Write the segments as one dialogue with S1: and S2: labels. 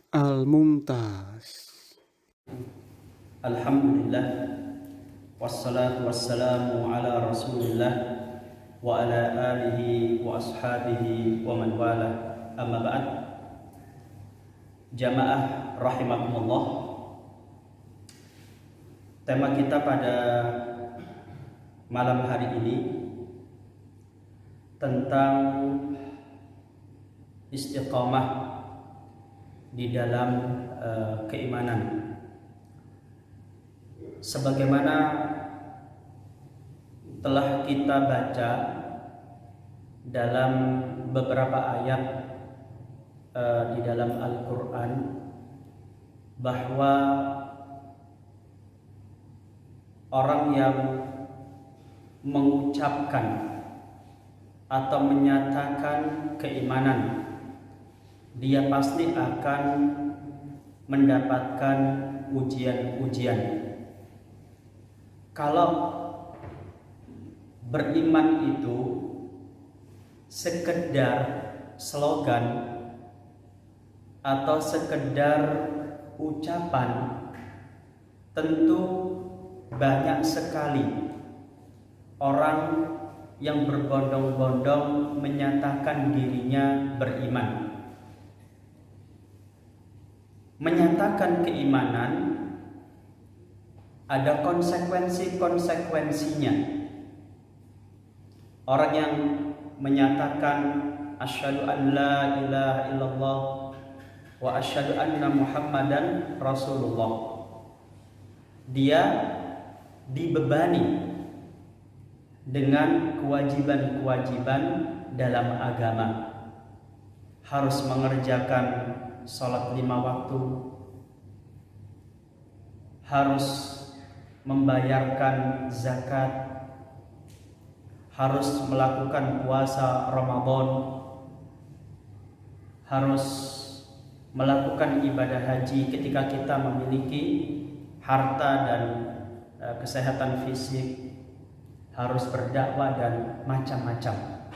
S1: Al-Mumtaz.
S2: Alhamdulillah, wassalatu wassalamu ala rasulillah wa ala alihi wa ashabihi wa man wala, amma ba'd. Jamaah rahimakumullah, tema kita pada malam hari ini tentang istiqamah di dalam keimanan. Sebagaimana telah kita baca dalam beberapa ayat di dalam Al-Quran, bahwa orang yang mengucapkan atau menyatakan keimanan, dia pasti akan mendapatkan ujian-ujian. Kalau beriman itu sekedar slogan atau sekedar ucapan, tentu banyak sekali orang yang berbondong-bondong menyatakan dirinya beriman. Menyatakan keimanan ada konsekuensi-konsekuensinya. Orang yang menyatakan asyhadu an la ilaha illallah wa asyhadu anna muhammadan rasulullah, dia dibebani dengan kewajiban-kewajiban dalam agama. Harus mengerjakan sholat 5 waktu, harus membayarkan zakat, harus melakukan puasa Ramadan, harus melakukan ibadah haji ketika kita memiliki harta dan kesehatan fisik, harus berdakwah dan macam-macam.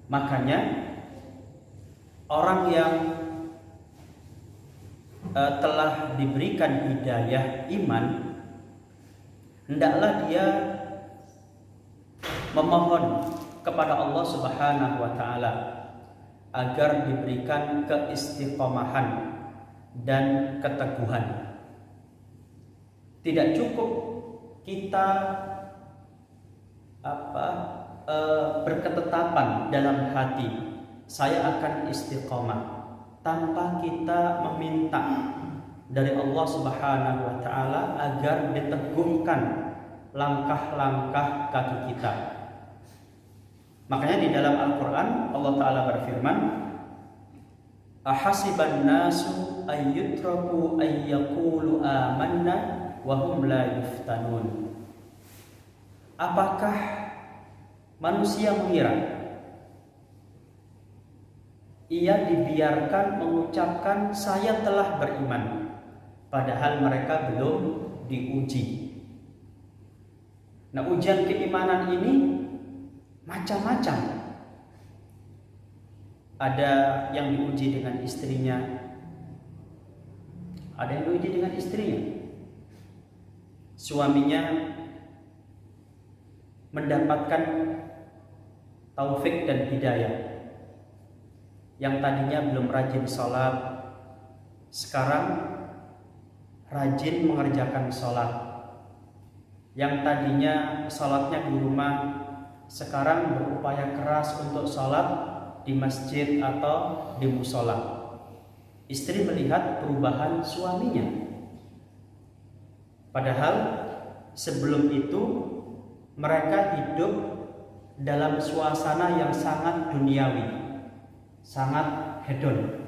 S2: Makanya orang yang telah diberikan hidayah iman, hendaklah dia memohon kepada Allah Subhanahu wa taala agar diberikan keistiqomahan dan keteguhan. Tidak cukup kita berketetapan dalam hati, saya akan istiqomah, tanpa kita meminta dari Allah Subhanahu wa taala agar diteguhkan langkah-langkah kaki kita. Makanya di dalam Al-Qur'an Allah taala berfirman, ahasiban nasu ayyutraku ayyaqulu amanna wa hum la yuftanun. Apakah manusia mengira ia dibiarkan mengucapkan saya telah beriman, padahal mereka belum diuji? Nah, ujian keimanan ini macam-macam. Ada yang diuji dengan istrinya, ada yang diuji dengan istrinya. Suaminya mendapatkan taufik dan hidayah. Yang tadinya belum rajin sholat, sekarang rajin mengerjakan sholat. Yang tadinya sholatnya di rumah, sekarang berupaya keras untuk sholat di masjid atau di musola. Istri melihat perubahan suaminya, padahal sebelum itu mereka hidup dalam suasana yang sangat duniawi, sangat hedon.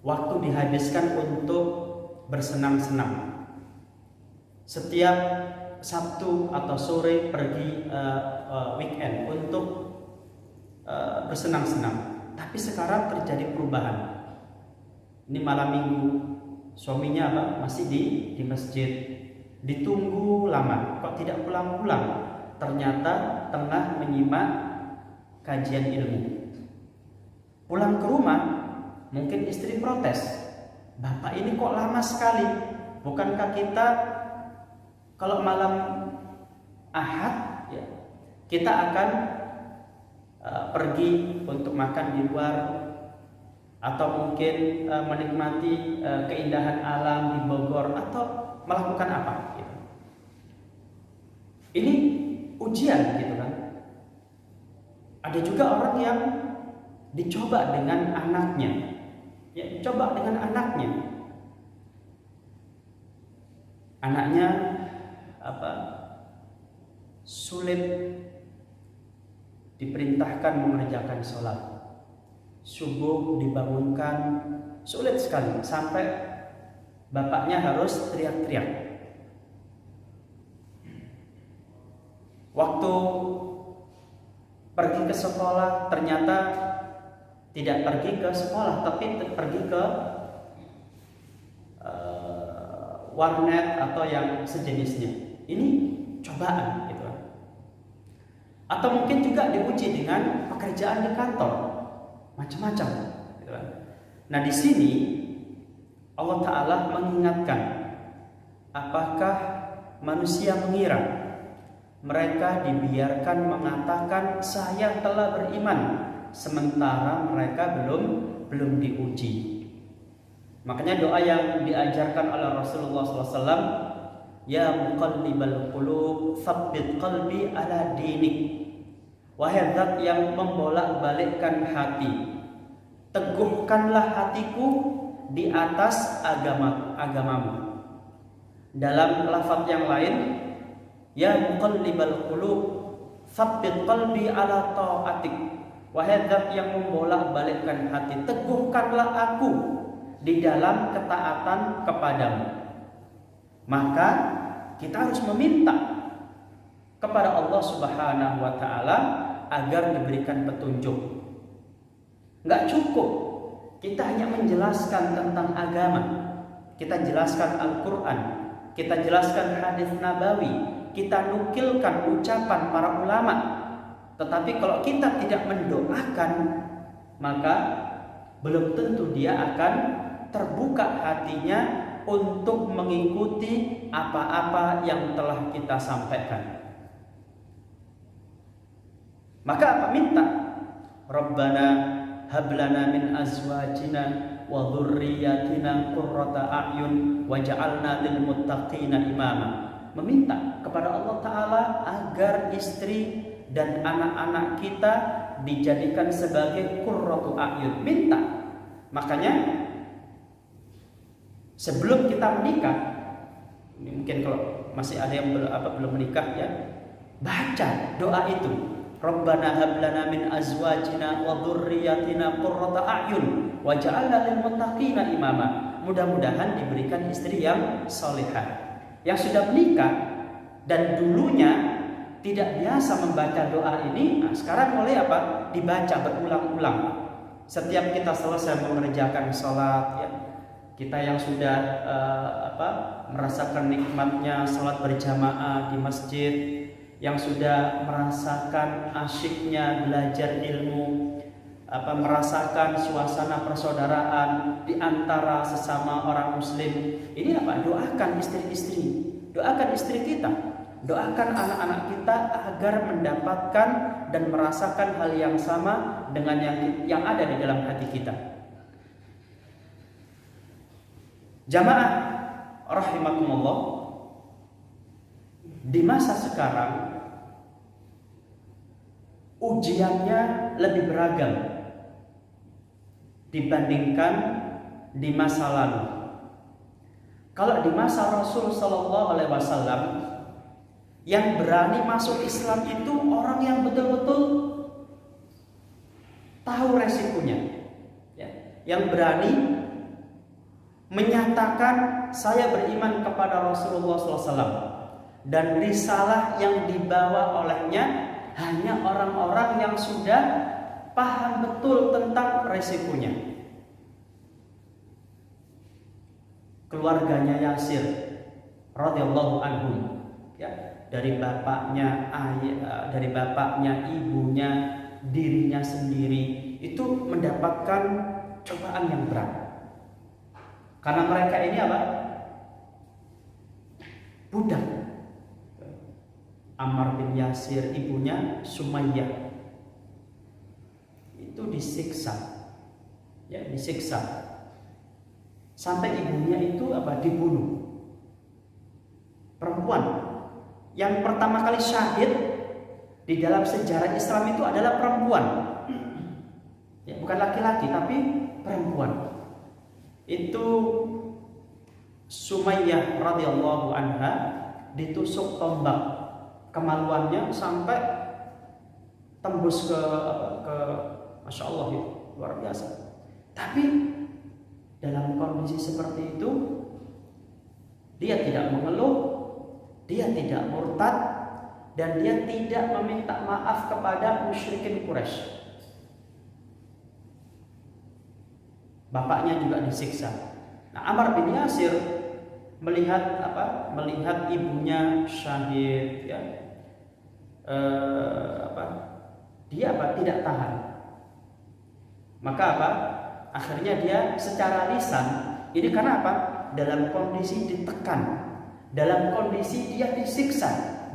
S2: Waktu dihabiskan untuk bersenang-senang. Setiap Sabtu atau sore pergi weekend untuk bersenang-senang. Tapi sekarang terjadi perubahan. Ini malam minggu, suaminya masih di masjid. Ditunggu lama, kok tidak pulang-pulang? Ternyata tengah menyimak kajian ilmu. Pulang ke rumah Mungkin istri protes, bapak ini kok lama sekali, bukankah kita kalau malam Ahad ya, kita akan pergi untuk makan di luar, atau mungkin menikmati keindahan alam di Bogor, atau melakukan apa gitu. Ini ujian gitu kan. Ada juga orang yang dicoba dengan anaknya, ya coba dengan anaknya. Anaknya sulit diperintahkan mengerjakan sholat, subuh dibangunkan sulit sekali, sampai bapaknya harus teriak-teriak. Waktu pergi ke sekolah ternyata tidak pergi ke sekolah, tapi pergi ke warnet atau yang sejenisnya. Ini cobaan gitu. Atau mungkin juga diuji dengan pekerjaan di kantor, macam-macam gitu kan. Nah, di sini Allah Ta'ala mengingatkan, apakah manusia mengira mereka dibiarkan mengatakan saya telah beriman, sementara mereka belum diuji. Makanya doa yang diajarkan oleh Rasulullah SAW, ya muqallibal qulub tsabbit qalbi ala dinik. Wahai zat yang membolak-balikkan hati, teguhkanlah hatiku di atas agamamu. Dalam lafaz yang lain, ya muqallibal qulub tsabbit qalbi ala ta'atik. Wahai zat yang membolak-balikkan hati, teguhkanlah aku di dalam ketaatan kepadamu. Maka kita harus meminta kepada Allah Subhanahu wa Ta'ala agar diberikan petunjuk. Nggak cukup kita hanya menjelaskan tentang agama, kita jelaskan Al-Quran, kita jelaskan hadis Nabawi, kita nukilkan ucapan para ulama, tetapi kalau kita tidak mendoakan, maka belum tentu dia akan terbuka hatinya untuk mengikuti apa-apa yang telah kita sampaikan. Maka apa? Minta, Rabbana hablana min azwajina wa dzurriyyatina qurrata a'yun waj'alna lil muttaqina imama. Meminta kepada Allah Ta'ala agar istri dan anak-anak kita dijadikan sebagai qurratu a'yun. Minta. Makanya sebelum kita menikah, mungkin kalau masih ada yang belum menikah ya, baca doa itu. Rabbana hablana min azwajina wa dzurriyyatina qurrata a'yun waj'alna lil muttaqina imama. Mudah-mudahan diberikan istri yang salihah. Yang sudah menikah dan dulunya tidak biasa membaca doa ini, nah sekarang mulai apa? Dibaca berulang-ulang. Setiap kita selesai mengerjakan sholat ya, kita yang sudah merasakan nikmatnya sholat berjamaah di masjid, yang sudah merasakan asyiknya belajar ilmu, merasakan suasana persaudaraan di antara sesama orang muslim, ini apa? Doakan istri-istri, doakan istri kita, doakan anak-anak kita agar mendapatkan dan merasakan hal yang sama dengan yang ada di dalam hati kita. Jamaah rahimakumullah, di masa sekarang ujiannya lebih beragam dibandingkan di masa lalu. Kalau di masa Rasul Sallallahu Alaihi Wasallam, yang berani masuk Islam itu orang yang betul-betul tahu resikonya, ya, yang berani menyatakan saya beriman kepada Rasulullah SAW, dan risalah yang dibawa olehnya hanya orang-orang yang sudah paham betul tentang resikonya. Keluarganya Yasir radhiyallahu anhum, ya, dari bapaknya, dari bapaknya, ibunya, dirinya sendiri itu mendapatkan cobaan siksaan yang berat. Karena mereka ini apa? Budak. Ammar bin Yasir, ibunya Sumayyah, itu disiksa, ya, disiksa sampai ibunya itu apa? Dibunuh. Perempuan yang pertama kali syahid di dalam sejarah Islam itu adalah perempuan, ya, bukan laki-laki tapi perempuan. Itu Sumayyah radhiyallahu anha ditusuk tombak, kemaluannya sampai tembus ke Masya Allah, itu luar biasa. Tapi dalam kondisi seperti itu dia tidak mengeluh, dia tidak murtad, dan dia tidak meminta maaf kepada musyrikin Quraisy. Bapaknya juga disiksa. Nah, Ammar bin Yasir melihat apa? Melihat ibunya syahid, ya. Dia apa? Tidak tahan. Maka apa? Akhirnya dia secara lisan, ini karena apa? Dalam kondisi ditekan, dalam kondisi dia disiksa,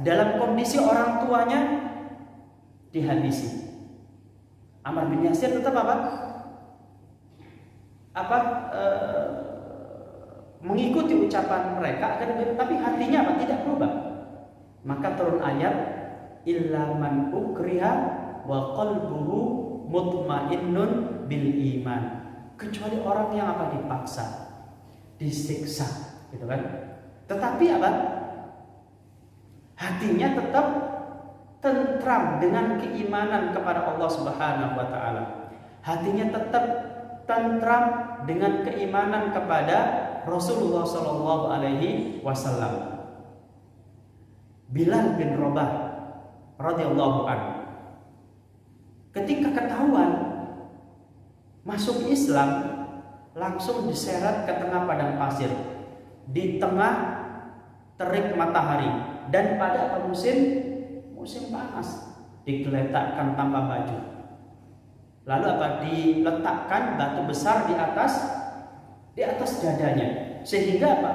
S2: dalam kondisi orang tuanya dihabisi. Ammar bin Yasir tetap mengikuti ucapan mereka, tapi hatinya apa? Tidak berubah. Maka turun ayat, illa man ukriha wa qalbuhu mutmainnun bil iman. Kecuali orang yang apa? Dipaksa, disiksa, gitu kan? Tetapi apa? Hatinya tetap tentram dengan keimanan kepada Allah Subhanahu wa taala. Hatinya tetap tentram dengan keimanan kepada Rasulullah sallallahu alaihi wasallam. Bilal bin Rabah radhiyallahu anhu ketika ketahuan masuk Islam, langsung diseret ke tengah padang pasir, di tengah terik matahari, dan pada musim panas, digeletakkan tanpa baju. Lalu apa? Diletakkan batu besar di atas dadanya, sehingga apa?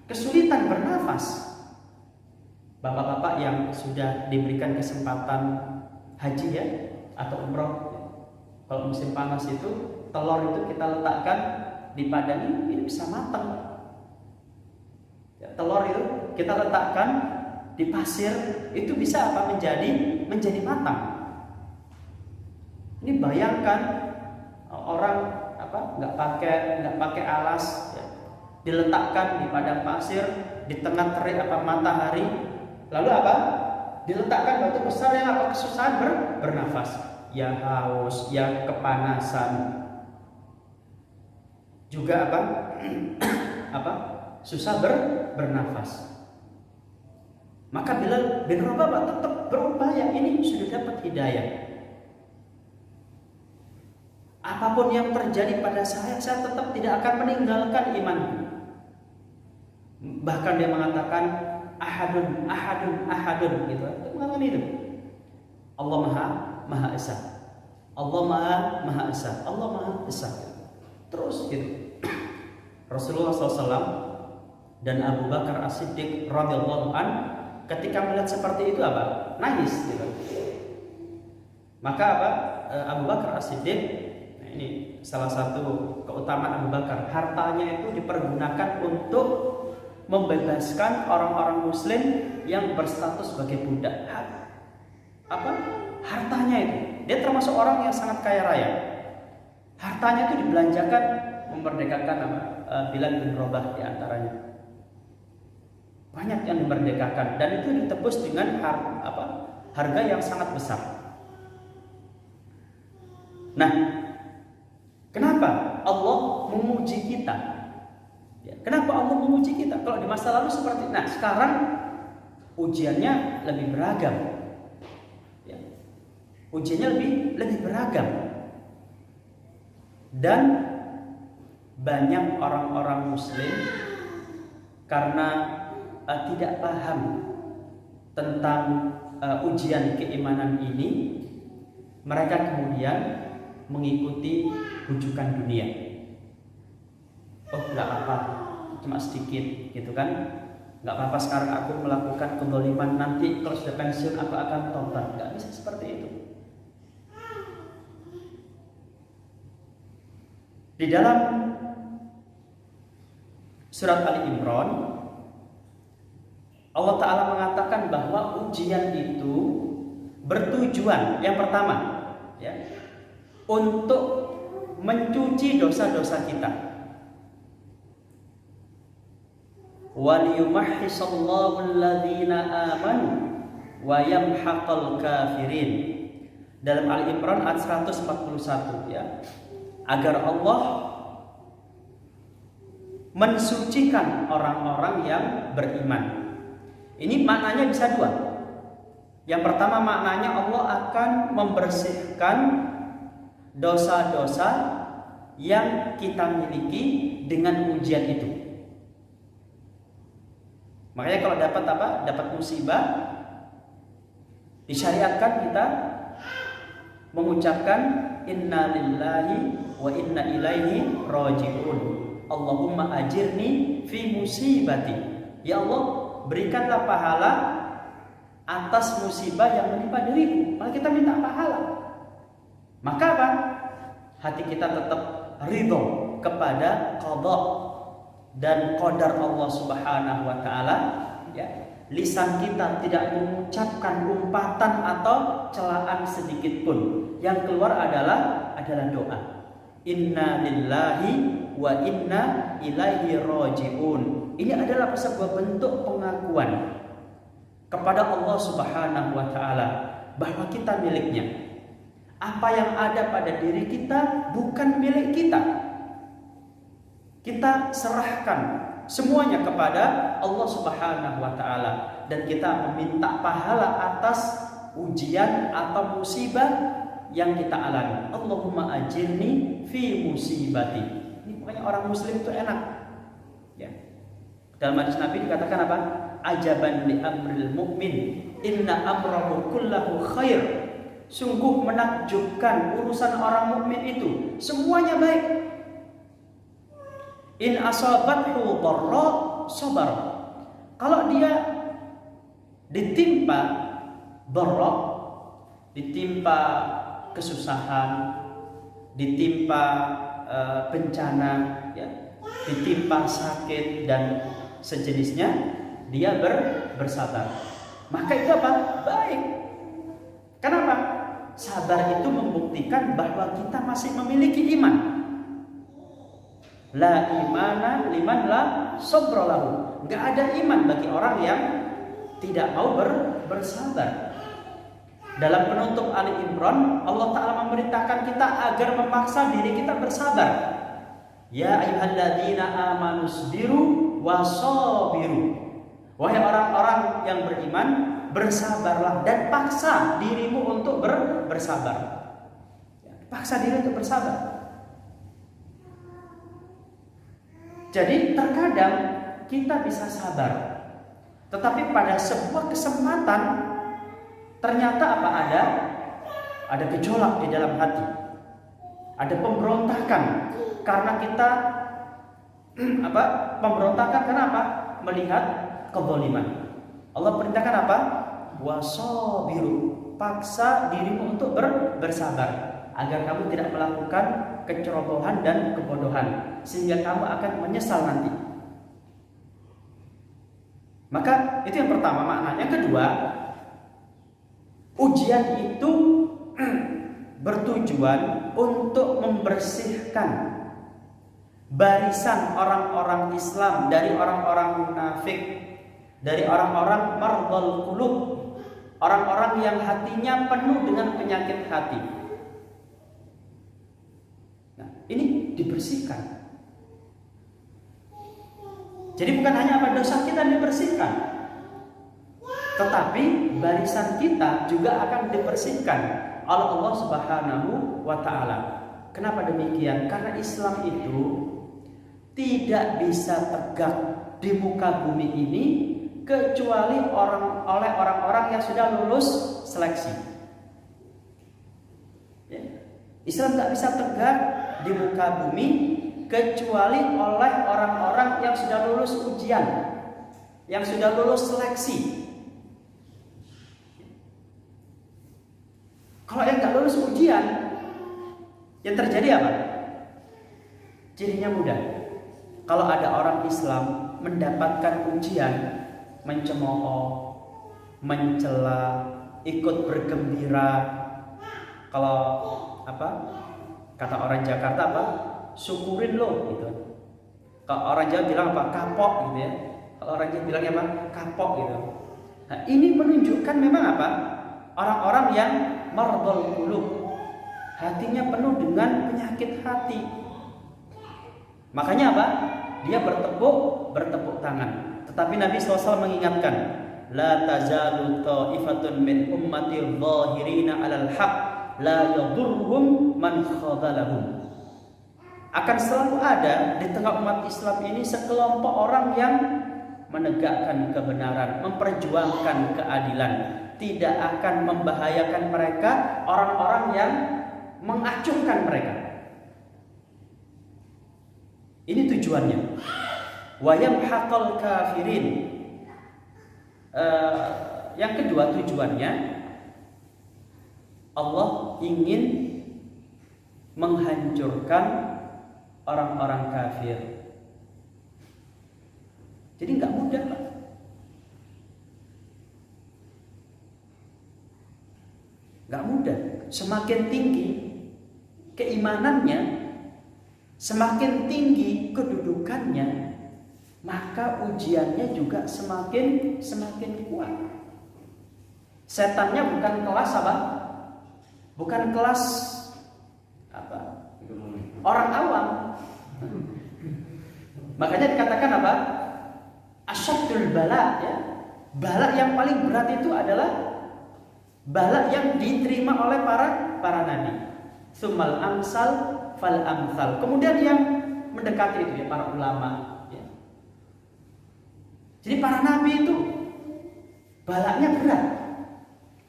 S2: Kesulitan bernafas. Bapak-bapak yang sudah diberikan kesempatan haji, ya, atau umroh, kalau musim panas itu telur itu kita letakkan di padang ini bisa matang. Ya, telur itu kita letakkan di pasir, itu bisa apa? Menjadi matang. Ini bayangkan orang apa? Nggak pakai alas, ya, diletakkan di padang pasir di tengah terik matahari, lalu apa? Diletakkan batu besar yang apa? Kesusahan bernafas, ya haus, ya kepanasan, juga susah bernafas. Maka Bilal bin Rabah tetap berupaya, ini sudah dapat hidayah. Apapun yang terjadi pada saya tetap tidak akan meninggalkan imanku. Bahkan dia mengatakan ahadun gitu. Mengatakan itu. Allah Maha Esa. Allah Maha Esa. Allah Maha Esa. Terus gitu. Rasulullah SAW dan Abu Bakar As-Siddiq radhiyallahu an ketika melihat seperti itu apa? Nangis gitu. Maka Abu Bakar As-Siddiq, nah ini salah satu keutamaan Abu Bakar, hartanya itu dipergunakan untuk membebaskan orang-orang muslim yang berstatus sebagai budak. Hartanya itu, dia termasuk orang yang sangat kaya raya. Hartanya itu dibelanjakan memerdekakan Bilal bin Rabah di antaranya. Banyak yang dimerdekakan dan itu ditebus dengan harga yang sangat besar. Nah, kenapa Allah memuji kita? Ya, kenapa Allah memuji kita? Kalau di masa lalu seperti, nah sekarang ujiannya lebih beragam. Ya, ujiannya lebih beragam. Dan banyak orang-orang muslim karena tidak paham tentang ujian keimanan ini, mereka kemudian mengikuti bujukan dunia. Oh, nggak apa, cuma sedikit, gitu kan? Nggak apa-apa sekarang aku melakukan kezaliman, nanti kalau sudah pensiun aku akan tobat. Nggak bisa seperti itu. Di dalam surat Ali Imran, Allah Ta'ala mengatakan bahwa ujian itu bertujuan, yang pertama, ya, untuk mencuci dosa-dosa kita. وَلِيُمَحِّصَ الَّذِينَ آمَنُوا وَيَمْحَقَ الْكَافِرِينَ. Dalam Ali Imran ayat 141, ya, agar Allah mensucikan orang-orang yang beriman. Ini maknanya bisa dua. Yang pertama maknanya Allah akan membersihkan dosa-dosa yang kita miliki dengan ujian itu. Makanya kalau dapat apa? Dapat musibah, disyariatkan kita mengucapkan inna lillahi wa inna ilaihi raji'un. Allahumma ajirni fi musibati. Ya Allah, berikanlah pahala atas musibah yang menimpa diriku. Maka kita minta pahala. Maka apa? Hati kita tetap ridho kepada qada dan qadar Allah Subhanahu wa taala, ya. Lisan kita tidak mengucapkan umpatan atau celaan sedikit pun. Yang keluar adalah doa. Inna lillahi wa inna ilaihi raji'un. Ini adalah sebuah bentuk pengakuan kepada Allah Subhanahu wa taala bahwa kita miliknya. Apa yang ada pada diri kita bukan milik kita. Kita serahkan semuanya kepada Allah Subhanahu wa taala dan kita meminta pahala atas ujian atau musibah yang kita alami. Allahumma ajirni fi musibati. Ini pokoknya orang muslim itu enak. Ya. Dalam hadis Nabi dikatakan apa? Ajaban li amril mu'min, inna amrahu kullahu khair. Sungguh menakjubkan urusan orang mukmin itu, semuanya baik. In asabathu dharra sabar. Kalau dia ditimpa dharra, ditimpa kesusahan, ditimpa bencana, ya, ditimpa sakit dan sejenisnya, dia bersabar. Maka itu apa? Baik. Kenapa? Sabar itu membuktikan bahwa kita masih memiliki iman. La imana liman la sabra lahu. Enggak ada iman bagi orang yang tidak mau bersabar. Dalam penutup Ali Imran, Allah Ta'ala memerintahkan kita agar memaksa diri kita bersabar. Ya ayyuhalladzina amanu sabiru wasabiru. Wahai orang-orang yang beriman, bersabarlah dan paksa dirimu untuk bersabar. Paksa diri untuk bersabar. Jadi terkadang kita bisa sabar, tetapi pada sebuah kesempatan ternyata apa, ada gejolak di dalam hati, ada pemberontakan karena kita pemberontakan kenapa? Melihat kezaliman. Allah perintahkan apa? Wasabiru, paksa dirimu untuk bersabar agar kamu tidak melakukan kecerobohan dan kebodohan sehingga kamu akan menyesal nanti. Maka itu yang pertama maknanya. Kedua, ujian itu bertujuan untuk membersihkan barisan orang-orang Islam dari orang-orang munafik, dari orang-orang mardhal qulub, orang-orang yang hatinya penuh dengan penyakit hati. Nah, ini dibersihkan. Jadi bukan hanya apa dosa kita yang dibersihkan, tetapi barisan kita juga akan dibersihkan oleh Allah Subhanahu wa taala. Kenapa demikian? Karena Islam itu tidak bisa tegak di muka bumi ini kecuali oleh orang-orang yang sudah lulus seleksi. Ya. Islam tidak bisa tegak di muka bumi kecuali oleh orang-orang yang sudah lulus ujian, yang sudah lulus seleksi. Kalau yang nggak lulus ujian, yang terjadi apa? Jadinya mudah. Kalau ada orang Islam mendapatkan ujian, mencemooh, mencela, ikut bergembira. Kalau apa? Kata orang Jakarta apa? Syukurin lo gitu. Kalau orang Jawa bilang apa? Kapok gitu ya. Kalau orang Jawa bilangnya apa? Kapok gitu. Nah, ini menunjukkan memang apa? Orang-orang yang mardul qulub, hatinya penuh dengan penyakit hati. Makanya apa? Dia bertepuk tangan. Tetapi Nabi SAW mengingatkan, la tazalu ta'ifatun min ummati dhahirina 'alal haq la yadurruhum man khadalahum. Akan selalu ada di tengah umat Islam ini sekelompok orang yang menegakkan kebenaran, memperjuangkan keadilan, tidak akan membahayakan mereka orang-orang yang mengacungkan mereka. Ini tujuannya. Wa yamhaqal kafirin. Yang kedua tujuannya, Allah ingin menghancurkan orang-orang kafir. Jadi nggak mudah, Pak. Nggak mudah. Semakin tinggi keimanannya, semakin tinggi kedudukannya, maka ujiannya juga semakin kuat. Setannya bukan kelas apa? Bukan kelas apa? Orang awam. Makanya dikatakan apa? Asyaddul bala, ya. Bala yang paling berat itu adalah bala yang diterima oleh para nabi. Tsummal amsal fal amsal. Kemudian yang mendekati itu ya para ulama, ya. Jadi para nabi itu balanya berat.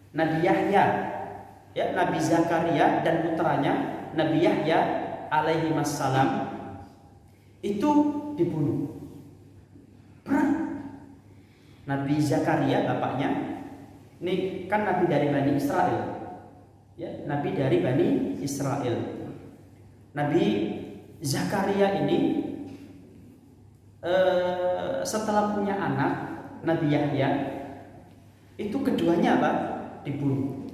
S2: Nabi Yahya, ya, Nabi Zakaria dan putranya Nabi Yahya alaihi wassalam itu dibunuh. Berat. Nabi Zakaria bapaknya, ini kan nabi dari Bani Israel, ya, nabi dari Bani Israel. Nabi Zakaria ini setelah punya anak Nabi Yahya, itu keduanya apa? Dibunuh.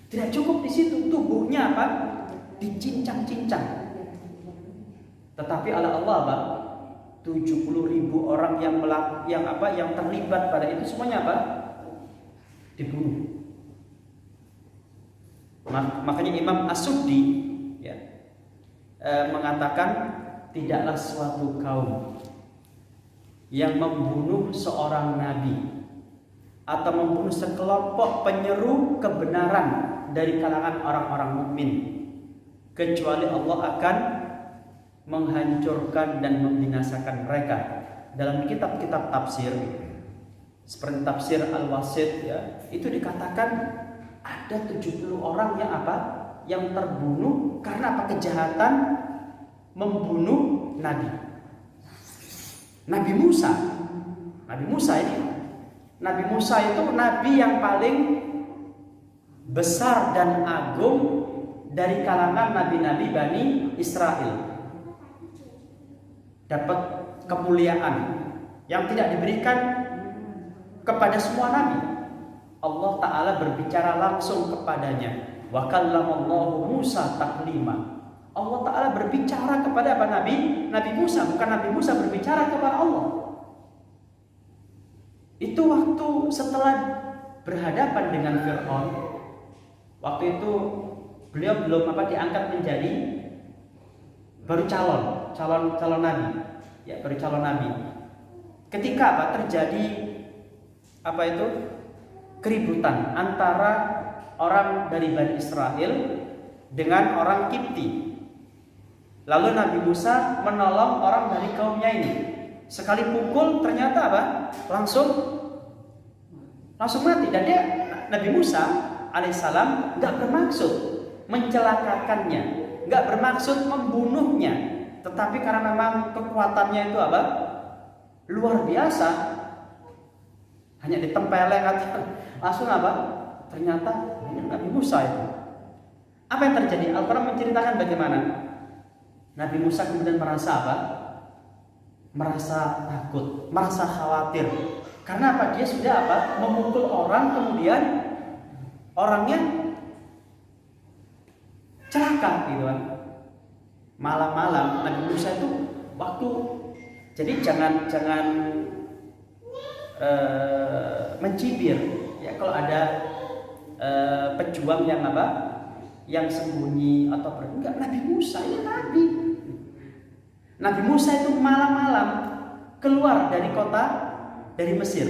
S2: Tidak cukup di situ, tubuhnya apa? Dicincang-cincang. Tetapi Allah apa? 70.000 orang yang terlibat pada itu semuanya apa? Dibunuh. Makanya Imam As-Suddi, ya, mengatakan tidaklah suatu kaum yang membunuh seorang nabi atau membunuh sekelompok penyeru kebenaran dari kalangan orang-orang mukmin kecuali Allah akan menghancurkan dan membinasakan mereka. Dalam kitab-kitab tafsir seperti tafsir Al-Wasit, ya, itu dikatakan ada 70 orang yang apa? Yang terbunuh karena apa? Kejahatan membunuh nabi. Nabi Musa ini, Nabi Musa itu nabi yang paling besar dan agung dari kalangan nabi-nabi Bani Israel. Dapat kemuliaan yang tidak diberikan kepada semua nabi. Allah Ta'ala berbicara langsung kepadanya. Wa kallamallahu Musa taklima. Allah Ta'ala berbicara kepada apa? Nabi Musa. Bukan Nabi Musa berbicara kepada Allah. Itu waktu setelah berhadapan dengan Fir'aun. Waktu itu beliau belum diangkat menjadi baru calon nabi, ya, baru calon nabi. Ketika terjadi keributan antara orang dari Bani Israel dengan orang Kipti. Lalu Nabi Musa menolong orang dari kaumnya ini. Sekali pukul ternyata langsung mati. Dan Nabi Musa alaihissalam nggak bermaksud mencelakakannya, nggak bermaksud membunuhnya, tetapi karena memang kekuatannya itu apa? Luar biasa. Hanya ditempeleng atau langsung apa? Ternyata ini Nabi Musa itu. Apa yang terjadi? Al-Quran menceritakan bagaimana Nabi Musa kemudian merasa apa? Merasa takut, merasa khawatir. Karena apa? Dia sudah apa? Memukul orang, kemudian orangnya celaka gitu kan. Malam-malam Nabi Musa itu waktu, jadi jangan mencibir ya kalau ada pejuang yang apa, yang sembunyi atau enggak. Nabi Musa ini Nabi Musa itu malam-malam keluar dari kota, dari Mesir,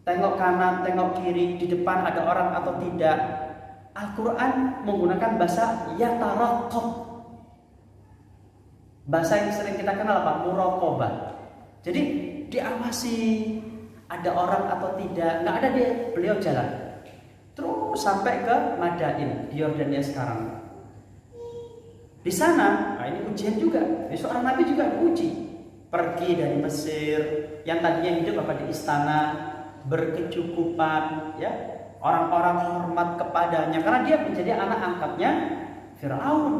S2: tengok kanan, tengok kiri, di depan ada orang atau tidak. Al-Quran menggunakan bahasa yataraqab, bahasa yang sering kita kenal apa? Muraqabah. Jadi diawasi ada orang atau tidak. Nggak ada, beliau jalan terus sampai ke Madain di Yordania sekarang. Di sana, nah ini ujian juga. Seorang nabi juga diuji. Pergi dari Mesir yang tadinya hidup apa di istana berkecukupan, ya, orang-orang hormat kepadanya karena dia menjadi anak angkatnya Firaun.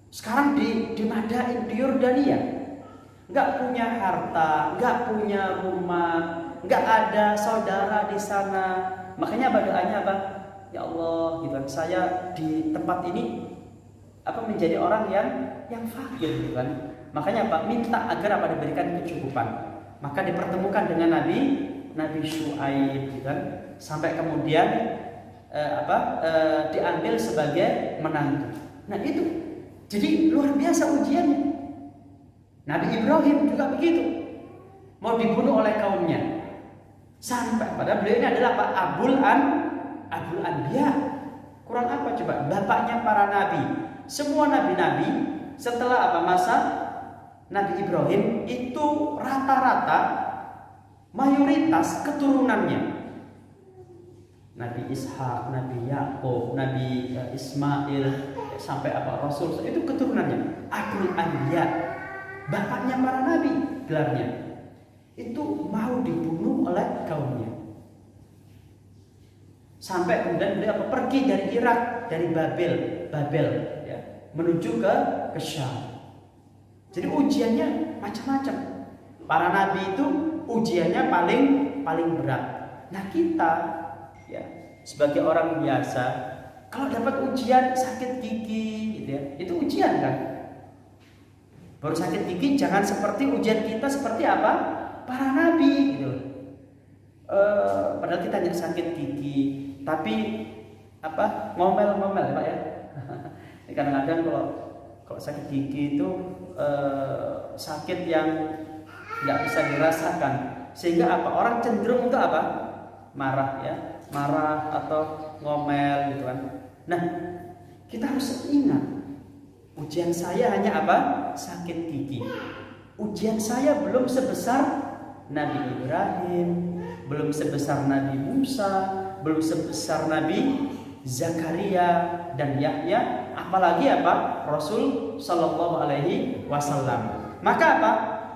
S2: Sekarang di Madain di Yordania, nggak punya harta, nggak punya rumah, nggak ada saudara di sana. Makanya doanya apa? Ya Allah, gitu kan, saya di tempat ini apa menjadi orang yang fakir, gitu kan. Makanya apa? Minta agar apa diberikan kecukupan. Maka dipertemukan dengan Nabi Syuaib, gitu kan. Sampai kemudian diambil sebagai menantu. Nah itu, jadi luar biasa ujiannya. Nabi Ibrahim juga begitu, mau dibunuh oleh kaumnya. Sampai pada beliau ini adalah Pak Abul Anbiya. Kurang apa coba? Bapaknya para nabi. Semua nabi-nabi setelah apa masa Nabi Ibrahim itu rata-rata mayoritas keturunannya Nabi Ishak, Nabi Yakub, Nabi Ismail, sampai apa Rasul itu keturunannya Abul Anbiya, bapaknya para nabi gelarnya. Itu mau dibunuh oleh kaumnya. Sampai kemudian beliau pergi dari Irak, dari Babel ya, menuju ke Syam. Jadi ujiannya macam-macam. Para nabi itu ujiannya paling berat. Nah kita ya sebagai orang biasa, kalau dapat ujian sakit gigi gitu ya, itu ujian kan. Baru sakit gigi, jangan seperti ujian kita seperti apa? Para nabi gitu. Padahal kita hanya sakit gigi, tapi apa ngomel-ngomel Pak ya. Kadang-kadang kalau sakit gigi itu sakit yang nggak bisa dirasakan, sehingga apa orang cenderung untuk apa marah atau ngomel gitu kan. Nah kita harus ingat, ujian saya hanya apa? Sakit gigi. Ujian saya belum sebesar Nabi Ibrahim, belum sebesar Nabi Musa, belum sebesar Nabi Zakaria dan Yahya, apalagi apa? Rasul Shallallahu Alaihi Wasallam. Maka apa?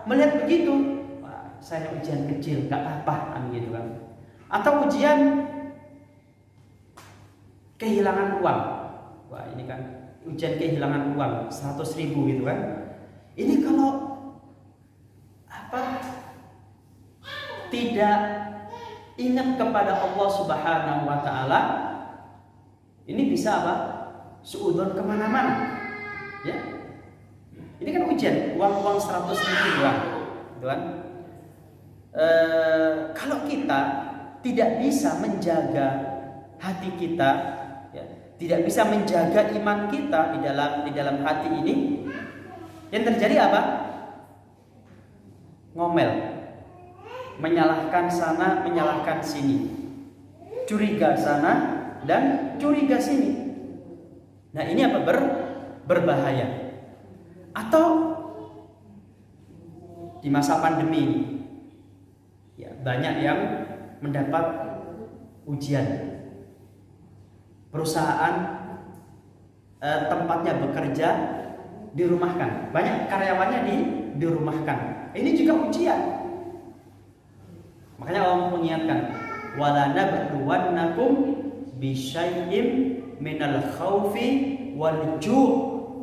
S2: Melihat begitu, wah, saya ujian kecil, gak apa-apa kan gitu kan. Atau ujian kehilangan uang. Wah, ini kan ujian kehilangan uang 100.000 gitu kan. Ini kalau apa? Tidak ingat kepada Allah Subhanahu wa taala, ini bisa apa? Suudzon kemana-mana. Ya. Ini kan ujian, uang 100.000 doang, gitu kan? Kalau kita tidak bisa menjaga hati kita, ya, tidak bisa menjaga iman kita di dalam hati ini, yang terjadi apa? Ngomel, menyalahkan sana, menyalahkan sini, curiga sana dan curiga sini. Nah ini apa? Berbahaya. Atau di masa pandemi ini, ya, banyak yang mendapat ujian. Perusahaan tempatnya bekerja dirumahkan. Banyak karyawannya dirumahkan. Ini juga ujian. Makanya Allah mengingatkan, wala nabluwannakum bisyai'im minal khaufi wal ju'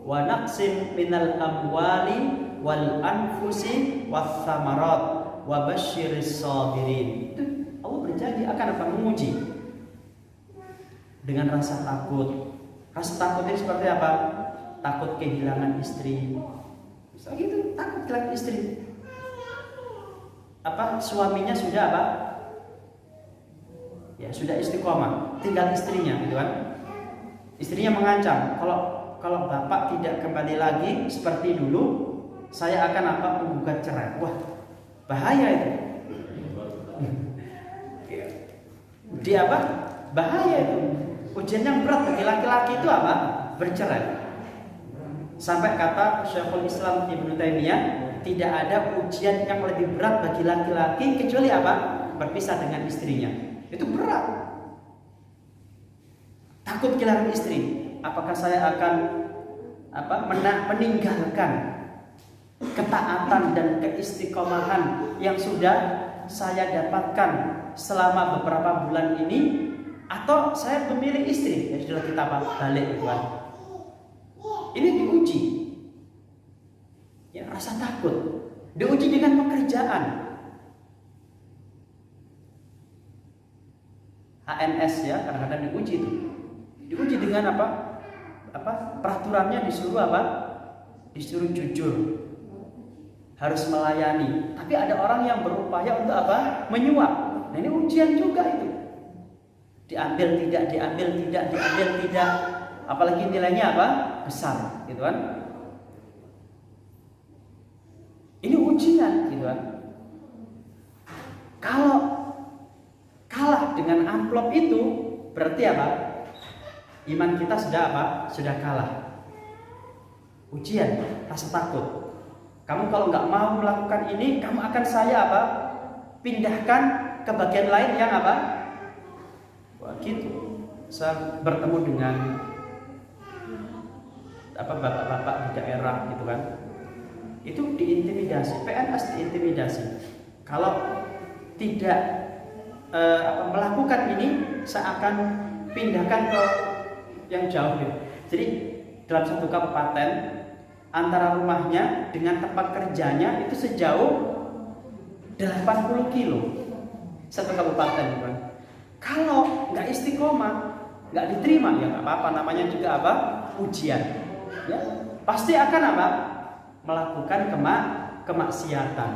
S2: wa naqsin minal amwali wal anfusi wath thamarat wa basyiris sabirin. Allah berjanji akan apa? Menguji dengan rasa takut. Rasa takut ini seperti apa? Takut kehilangan istri. Misalnya gitu, takut kehilangan istri. Apa? Suaminya sudah apa? Ya sudah istiqomah, tinggal istrinya, gitu kan? Istrinya mengancam, kalau bapak tidak kembali lagi seperti dulu, saya akan apa? Menggugat cerai. Wah, bahaya itu. Dia apa? Bahaya itu. Ujian yang berat bagi laki-laki itu apa? Bercerai. Sampai kata Syekhul Islam Ibnu Taimiyah, tidak ada ujian yang lebih berat bagi laki-laki kecuali apa? Berpisah dengan istrinya. Itu berat. Takut kehilangan istri. Apakah saya akan meninggalkan ketaatan dan keistiqomahan yang sudah saya dapatkan selama beberapa bulan ini, atau saya memilih istri? Ya sudah, kita balik, Tuhan. Ini diuji. Ya, rasa takut. Diuji dengan pekerjaan. HNS ya, kadang-kadang diuji itu. Diuji dengan apa? Peraturannya disuruh apa? Disuruh jujur. Harus melayani. Tapi ada orang yang berupaya untuk apa? Menyuap. Nah, ini ujian juga itu. Diambil tidak, diambil tidak, diambil tidak. Apalagi nilainya apa? Besar, gitu kan? Ini ujian, gitu kan? Kalau kalah dengan amplop itu, berarti apa? Iman kita sudah apa? Sudah kalah. Ujian, rasa takut. Kamu kalau nggak mau melakukan ini, kamu akan saya apa? Pindahkan ke bagian lain yang apa? Wah, gitu. Saya bertemu dengan bapak-bapak di daerah, gitu kan? Itu diintimidasi, PNS diintimidasi. Kalau tidak melakukan ini, saya akan pindahkan ke yang jauh gitu. Jadi dalam satu kabupaten, antara rumahnya dengan tempat kerjanya itu sejauh 80 kilo satu kabupaten, gitu kan? Kalau nggak istiqomah, nggak diterima, ya nggak apa-apa, namanya juga apa? Ujian. Ya, pasti akan apa? Melakukan kemaksiatan.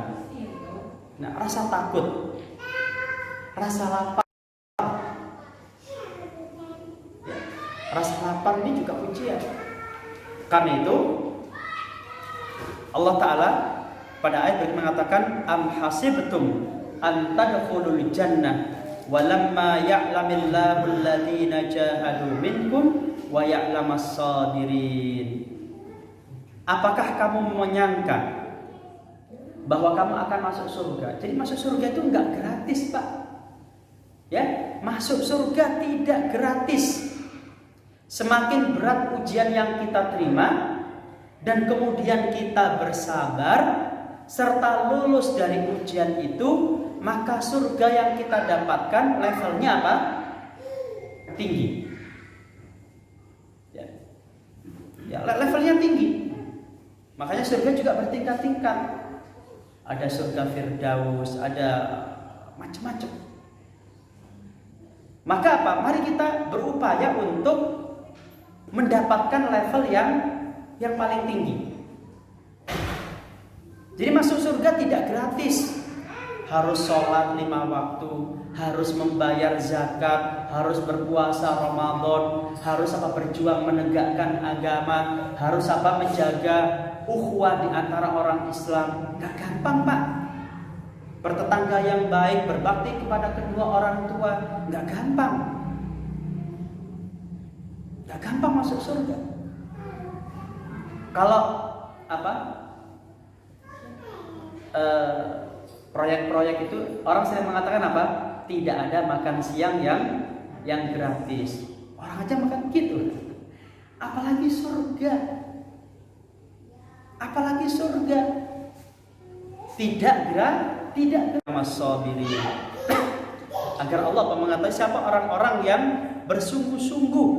S2: Nah, rasa takut, rasa lapar, ya, rasa lapar ini juga ujian. Karena itu Allah Ta'ala pada ayat berikut mengatakan, am hasibtum an tadkhulul jannah walamma ya'lamillahu alladziina jahadu minkum wa ya'lamas shadirin. Apakah kamu menyangka bahwa kamu akan masuk surga? Jadi masuk surga itu enggak gratis, Pak. Ya, masuk surga tidak gratis. Semakin berat ujian yang kita terima dan kemudian kita bersabar serta lulus dari ujian itu, maka surga yang kita dapatkan levelnya apa? Tinggi. Ya, levelnya tinggi. Makanya surga juga bertingkat-tingkat. Ada surga Firdaus, ada macam-macam. Maka apa? Mari kita berupaya untuk mendapatkan level yang paling tinggi. Jadi masuk surga tidak gratis. Harus sholat 5 waktu, harus membayar zakat, harus berpuasa Ramadan, harus berjuang menegakkan agama, harus menjaga ukhuwah di antara orang Islam. Gak gampang, Pak. Bertetangga yang baik, berbakti kepada kedua orang tua, gak gampang. Gak gampang masuk surga. Kalau proyek-proyek itu orang sering mengatakan apa? Tidak ada makan siang yang gratis. Orang aja makan gitu. Apalagi surga. Apalagi surga. Tidak as-sabirin. Agar Allah mengatakan siapa orang-orang yang bersungguh-sungguh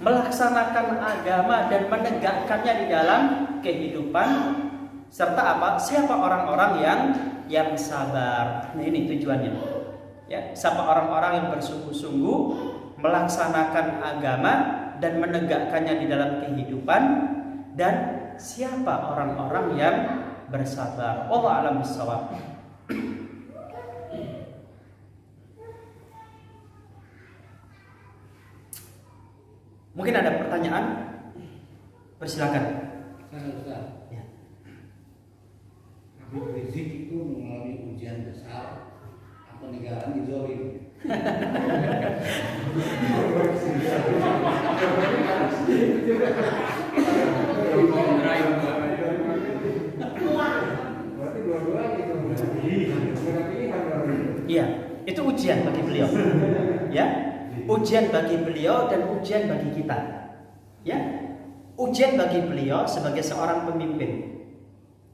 S2: melaksanakan agama dan menegakkannya di dalam kehidupan, serta apa? Siapa orang-orang yang sabar. Nah, ini tujuannya. Ya, siapa orang-orang yang bersungguh-sungguh melaksanakan agama dan menegakkannya di dalam kehidupan, dan siapa orang-orang yang bersabar. Wallahu a'lam bishawab. Mungkin ada pertanyaan? Persilakan. Ya.
S1: Habib Rizik itu mengalami ujian besar atau negara dizolim.
S2: Iya, itu ujian bagi beliau. Ya, ujian bagi beliau dan ujian bagi kita. Ya, ujian bagi beliau sebagai seorang pemimpin,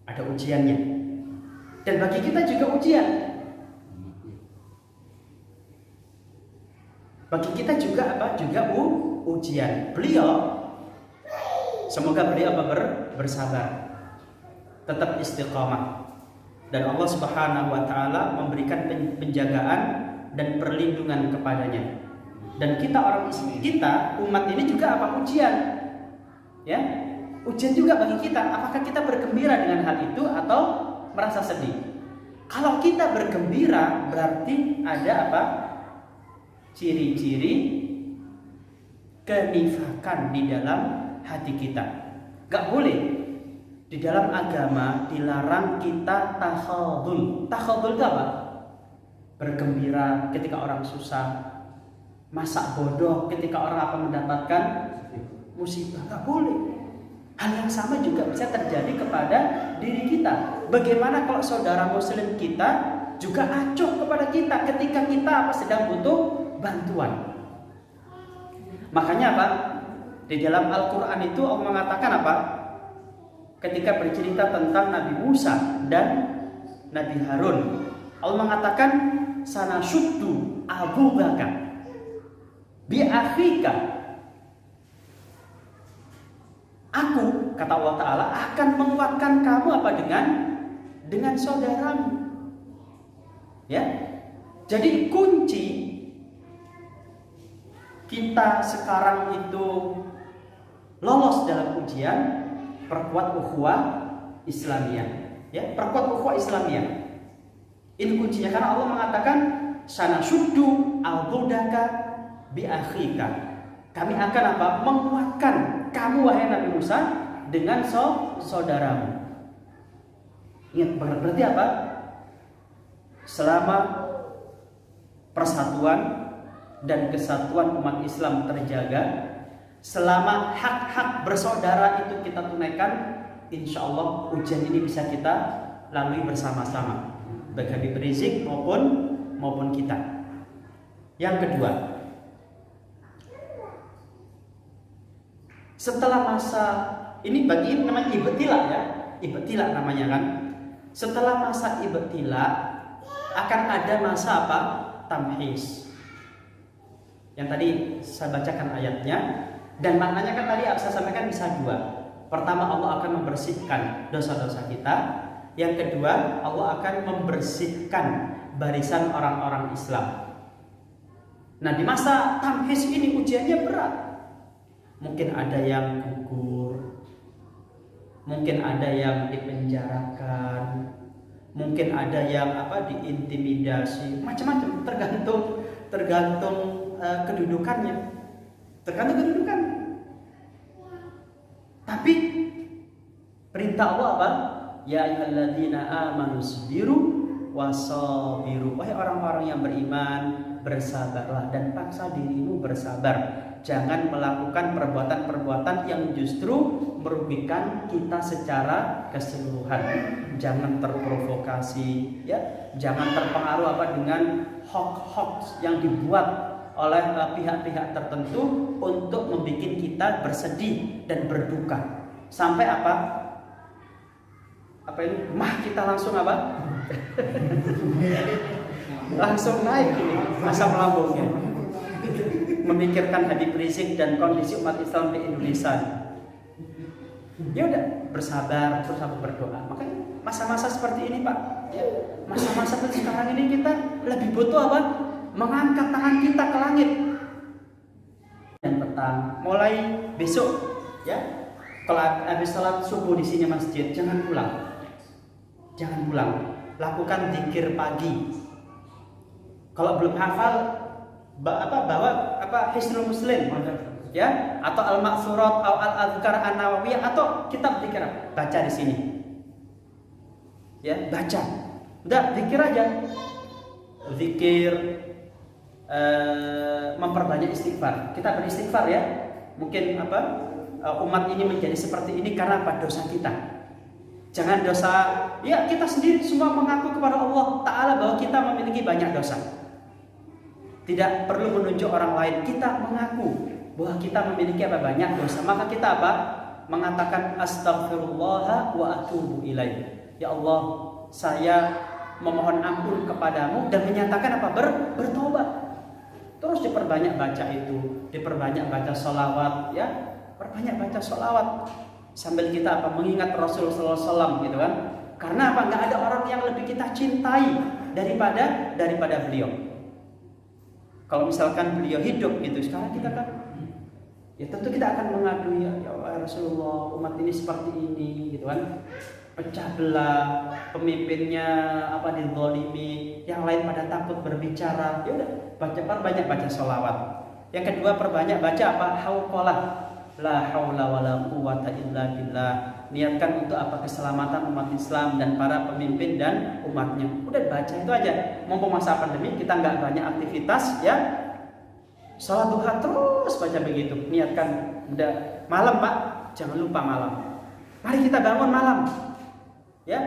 S2: ada ujiannya. Dan bagi kita juga ujian. Bagi kita juga apa? Juga ujian. Beliau, semoga beliau bersabar, tetap istiqamah, dan Allah Subhanahu wa taala memberikan penjagaan dan perlindungan kepadanya. Dan kita umat ini juga apa? Ujian. Ya. Ujian juga bagi kita. Apakah kita bergembira dengan hal itu atau merasa sedih? Kalau kita bergembira, berarti ada apa? Ciri-ciri kenifakan di dalam hati kita. Gak boleh. Di dalam agama dilarang kita takhadul. Takhadul itu apa? Bergembira ketika orang susah, masak bodoh ketika orang akan mendapatkan musibah. Gak boleh. Hal yang sama juga bisa terjadi kepada diri kita. Bagaimana kalau saudara muslim kita juga acuh kepada kita ketika kita sedang butuh bantuan. Makanya apa? Di dalam Al-Quran itu Allah mengatakan apa? Ketika bercerita tentang Nabi Musa dan Nabi Harun, Allah mengatakan sanashuddu abubaka bi akhika. Aku, kata Allah Ta'ala, akan menguatkan kamu apa dengan saudaramu. Ya, jadi kunci kita sekarang itu lolos dalam ujian, perkuat ukhuwah Islamiyah. Ya, perkuat ukhuwah Islamiyah. Ini kuncinya, karena Allah mengatakan sanashuddu al-budaka bi akhika. Kami akan apa? Menguatkan kamu wahai Nabi Musa dengan saudaramu. Ingat, berarti apa? Selama persatuan dan kesatuan umat Islam terjaga, selama hak-hak bersaudara itu kita tunaikan, insya Allah ujian ini bisa kita lalui bersama-sama, baik Habib Rizik maupun kita. Yang kedua, setelah masa ini bagi namanya ibtila, ya, ibtila namanya kan. Setelah masa ibtila akan ada masa apa? Tamhis. Yang tadi saya bacakan ayatnya, dan maknanya kan tadi saya sampaikan bisa dua. Pertama, Allah akan membersihkan dosa-dosa kita. Yang kedua, Allah akan membersihkan barisan orang-orang Islam. Nah, di masa tamhis ini ujiannya berat. Mungkin ada yang gugur, mungkin ada yang dipenjarakan, mungkin ada yang diintimidasi, macam-macam, tergantung kedudukannya, tergantung kedudukan. Tapi perintah Allah apa? Ya ayyuhalladzina amanu sabiru wasabiru. Wahai orang-orang yang beriman, bersabarlah dan paksa dirimu bersabar. Jangan melakukan perbuatan-perbuatan yang justru merugikan kita secara keseluruhan. Jangan terprovokasi, ya. Jangan terpengaruh dengan hoax yang dibuat oleh pihak-pihak tertentu untuk membuat kita bersedih dan berduka. Sampai apa? Apa ini? Mah kita langsung apa? Langsung naik ini asam lambungnya. Memikirkan Habib Rizik dan kondisi umat Islam di Indonesia. Ya udah, bersabar, terus aku berdoa. Makanya masa-masa seperti ini, Pak, ya, masa-masa seperti sekarang ini kita lebih butuh apa? Mengangkat tangan kita ke langit. Dan petang, mulai besok, ya, kalau habis salat subuh di sini masjid, jangan pulang. Jangan pulang. Lakukan zikir pagi. Kalau belum hafal, bawa Hisnul Muslim, ya, atau Al-Ma'surat atau Al-Azkar An-Nawawiyah atau kitab zikir, baca di sini. Ya, baca. Udah, zikir aja. Zikir, memperbanyak istighfar. Kita beristighfar ya. Mungkin umat ini menjadi seperti ini karena apa? Dosa kita. Jangan dosa, ya kita sendiri semua mengaku kepada Allah Ta'ala bahwa kita memiliki banyak dosa. Tidak perlu menunjuk orang lain, kita mengaku bahwa kita memiliki banyak dosa. Maka kita mengatakan astaghfirullah wa atubu ilaih. Ya Allah, saya memohon ampun kepadamu dan menyatakan bertobat. Terus diperbanyak baca itu, diperbanyak baca sholawat, ya, perbanyak baca sholawat. Sambil kita mengingat Rasulullah SAW gitu kan. Karena nggak ada orang yang lebih kita cintai daripada beliau. Kalau misalkan beliau hidup gitu, sekarang kita kan, ya tentu kita akan mengadu ya Rasulullah, umat ini seperti ini gitu kan. Pecah belah, pemimpinnya dizalimi, yang lain pada takut berbicara. Ya udah, perbanyak baca sholawat. Yang kedua, perbanyak baca hauqalah. La haula wala quwata illa billah. Niatkan untuk keselamatan umat Islam dan para pemimpin dan umatnya. Udah baca itu aja. Mumpung masa pandemi kita nggak banyak aktivitas, ya. Salat duha terus baca begitu. Niatkan. Udah malam, Pak, jangan lupa malam. Mari kita bangun malam. Ya.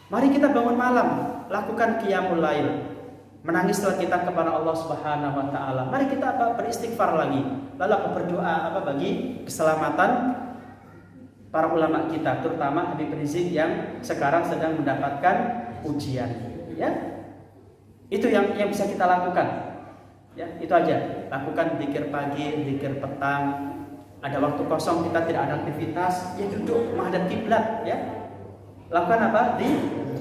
S2: Mari kita bangun malam, lakukan qiyamul lail. Menangislah kita kepada Allah Subhanahu wa taala. Mari kita beristighfar lagi. Lalu berdoa bagi keselamatan para ulama kita, terutama Habib Rizik yang sekarang sedang mendapatkan ujian, ya. Itu yang bisa kita lakukan. Ya, itu aja. Lakukan zikir pagi, zikir petang. Ada waktu kosong kita tidak ada aktivitas, ya duduk menghadap kiblat, ya. Lakukan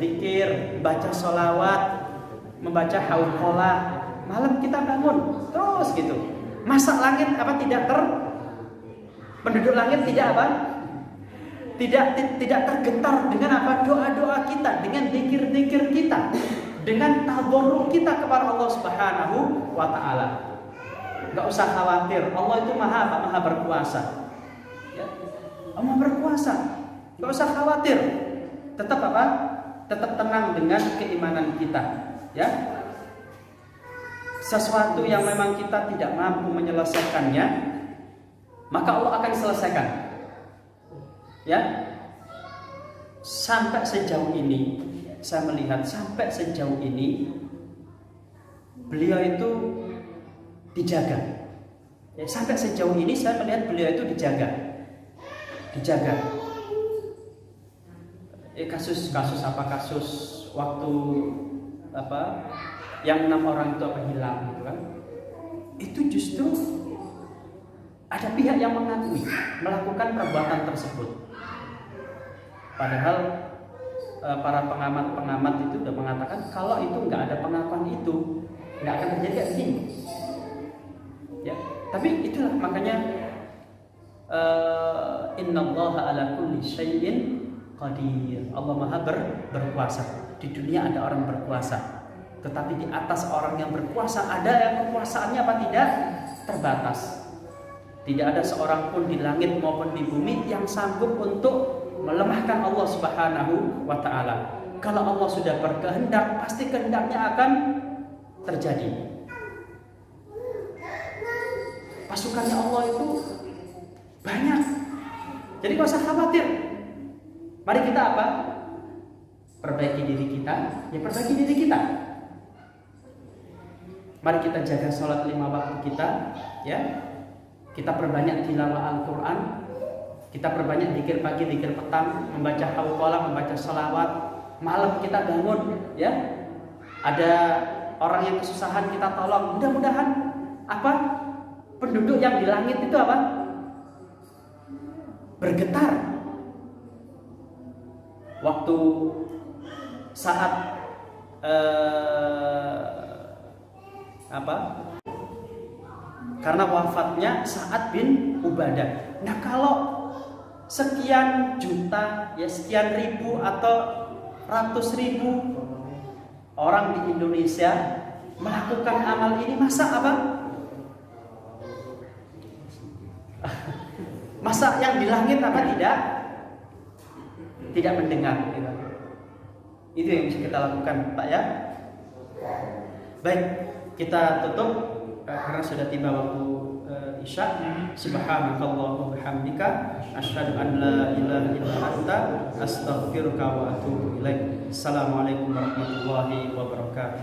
S2: zikir, baca sholawat, membaca hauqalah. Malam kita bangun terus gitu. Masa langit penduduk langit tidak tergetar dengan doa-doa kita, dengan zikir-zikir kita, dengan tadarruk kita kepada Allah Subhanahu wa taala. Enggak usah khawatir, Allah itu maha berkuasa. Ya. Allah berkuasa. Enggak usah khawatir. Tetap tetap tenang dengan keimanan kita, ya. Sesuatu yang memang kita tidak mampu menyelesaikannya, maka Allah akan selesaikan. Ya. Sampai sejauh ini saya melihat beliau itu dijaga. Ya, sampai sejauh ini saya melihat beliau itu dijaga. Kasus waktu yang 6 orang itu hilang gitu kan. Itu justru ada pihak yang mengakui melakukan perbuatan tersebut. Padahal para pengamat itu sudah mengatakan kalau itu nggak ada pengakuan itu nggak akan terjadi kayak begini. Ya, tapi itulah makanya innallaha ala kulli syai'in qadir. Allah Maha berkuasa. Di dunia ada orang berkuasa, tetapi di atas orang yang berkuasa ada yang kekuasaannya tidak terbatas. Tidak ada seorang pun di langit maupun di bumi yang sanggup untuk melemahkan Allah Subhanahu wa taala. Kalau Allah sudah berkehendak, pasti kehendaknya akan terjadi. Pasukannya Allah itu banyak. Jadi gak usah khawatir. Mari kita perbaiki diri kita, ya perbaiki diri kita. Mari kita jaga sholat 5 waktu kita, ya. Kita perbanyak tilawah Al-Quran, kita perbanyak zikir pagi, zikir petang, membaca hauqalah, membaca salawat. Malam kita bangun, ya. Ada orang yang kesusahan kita tolong. Mudah-mudahan apa? Penduduk yang di langit itu apa? Bergetar. Waktu saat karena wafatnya Sa'ad bin Ubadah. Nah, kalau sekian juta, ya sekian ribu atau ratus ribu orang di Indonesia melakukan amal ini, masa apa? Masa yang di langit apa tidak mendengar? Itu yang bisa kita lakukan, Pak, ya. Baik, kita tutup karena sudah tiba waktu Isya. Subhanakallahumma bihamdika asyhadu an la ilaha illa anta astaghfiruka wa atubu ilaik. Assalamualaikum warahmatullahi wabarakatuh.